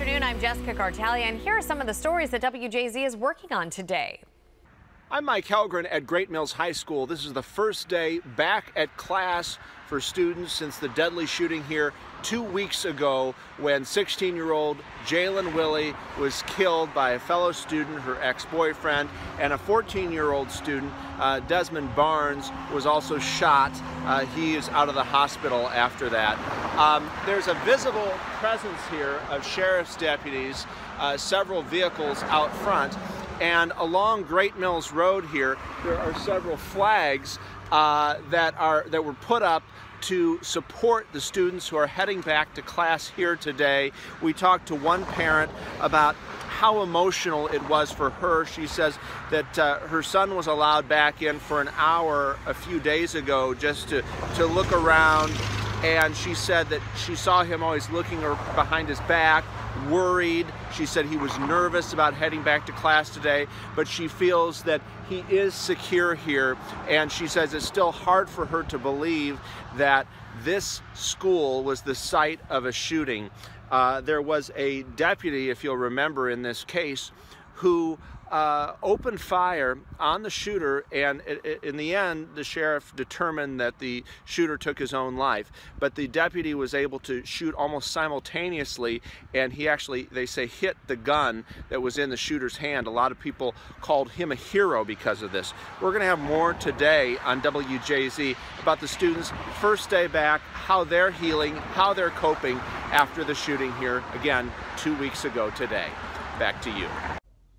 afternoon, I'm Jessica Cartalia, and here are some of the stories that WJZ is working on today. I'm Mike Helgren at Great Mills High School. This is the first day back at class for students since the deadly shooting here 2 weeks ago when 16-year-old Jalen Willie was killed by a fellow student, her ex-boyfriend, and a 14-year-old student, Desmond Barnes, was also shot. He is out of the hospital after that. There's a visible presence here of sheriff's deputies, several vehicles out front. And along Great Mills Road here, there are several flags that were put up to support the students who are heading back to class here today. We talked to one parent about how emotional it was for her. She says that her son was allowed back in for an hour a few days ago just to look around, and she said that she saw him always looking behind his back, worried. She said he was nervous about heading back to class today, but she feels that he is secure here, and she says it's still hard for her to believe that this school was the site of a shooting. There was a deputy, if you'll remember in this case, who opened fire on the shooter, and in the end the sheriff determined that the shooter took his own life, but the deputy was able to shoot almost simultaneously, and he actually, they say, hit the gun that was in the shooter's hand. A lot of people called him a hero because of this. We're going to have more today on WJZ about the students' first day back, how they're healing, how they're coping after the shooting here again 2 weeks ago today. Back to you.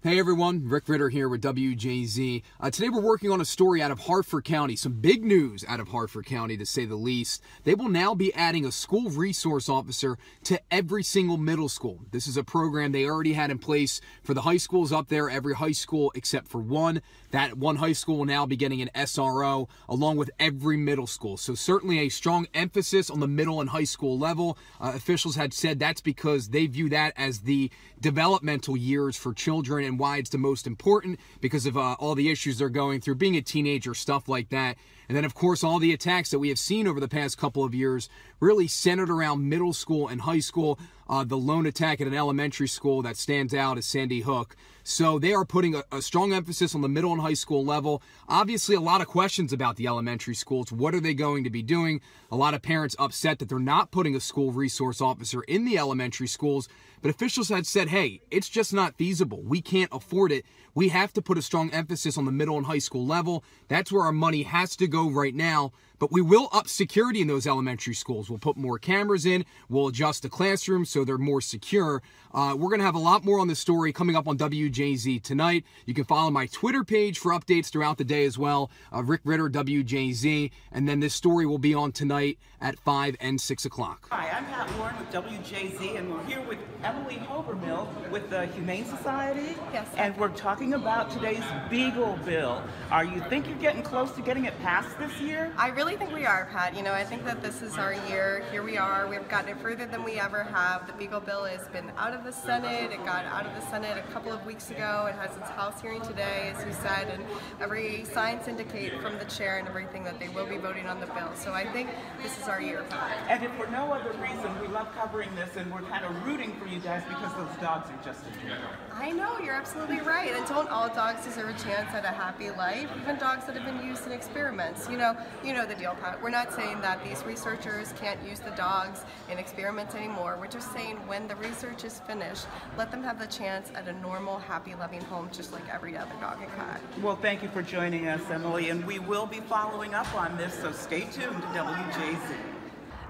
Hey everyone, Rick Ritter here with WJZ. Today we're working on a story out of Harford County. Some big news out of Harford County, to say the least. They will now be adding a school resource officer to every single middle school. This is a program they already had in place for the high schools up there, every high school except for one. That one high school will now be getting an SRO along with every middle school. So certainly a strong emphasis on the middle and high school level. Officials had said that's because they view that as the developmental years for children and why it's the most important, because of all the issues they're going through, being a teenager, stuff like that. And then, of course, all the attacks that we have seen over the past couple of years really centered around middle school and high school. The lone attack at an elementary school that stands out is Sandy Hook. So they are putting a strong emphasis on the middle and high school level. Obviously, a lot of questions about the elementary schools. What are they going to be doing? A lot of parents upset that they're not putting a school resource officer in the elementary schools. But officials had said, hey, it's just not feasible. We can't afford it. We have to put a strong emphasis on the middle and high school level. That's where our money has to go right now. But we will up security in those elementary schools. We'll put more cameras in. We'll adjust the classrooms so they're more secure. We're going to have a lot more on this story coming up on WJZ tonight. You can follow my Twitter page for updates throughout the day as well. Rick Ritter, WJZ. And then this story will be on tonight at 5 and 6 o'clock. Hi, I'm Pat Warren with WJZ, and we're here with Emily Hobermill with the Humane Society. Yes. And we're talking about today's Beagle Bill. You think you're getting close to getting it passed this year? I really think we are, Pat. You know, I think that this is our year. Here we are. We've gotten it further than we ever have. The Beagle Bill has been out of the Senate. It got out of the Senate a couple of weeks ago. It has its House hearing today, as you said, and every signs indicate from the chair and everything that they will be voting on the bill. So I think this is our year, Pat. And if for no other reason, we love covering this, and we're kind of rooting for you guys because those dogs are just adorable. I know, you're absolutely right. And don't all dogs deserve a chance at a happy life? Even dogs that have been used in experiments. You know the deal, Pat. We're not saying that these researchers can't use the dogs in experiments anymore. We're just saying when the research is finished, let them have the chance at a normal, happy, loving home, just like every other dog and cat. Well, thank you for joining us, Emily, and we will be following up on this, so stay tuned to WJZ.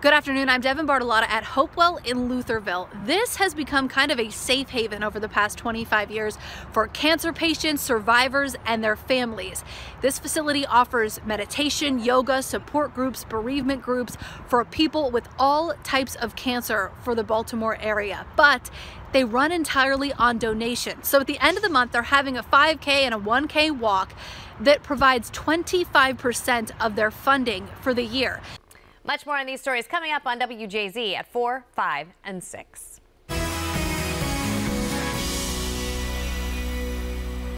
Good afternoon, I'm Devin Bartolotta at Hopewell in Lutherville. This has become kind of a safe haven over the past 25 years for cancer patients, survivors, and their families. This facility offers meditation, yoga, support groups, bereavement groups for people with all types of cancer for the Baltimore area. But they run entirely on donations. So at the end of the month, they're having a 5K and a 1K walk that provides 25% of their funding for the year. Much more on these stories coming up on WJZ at 4, 5, and 6.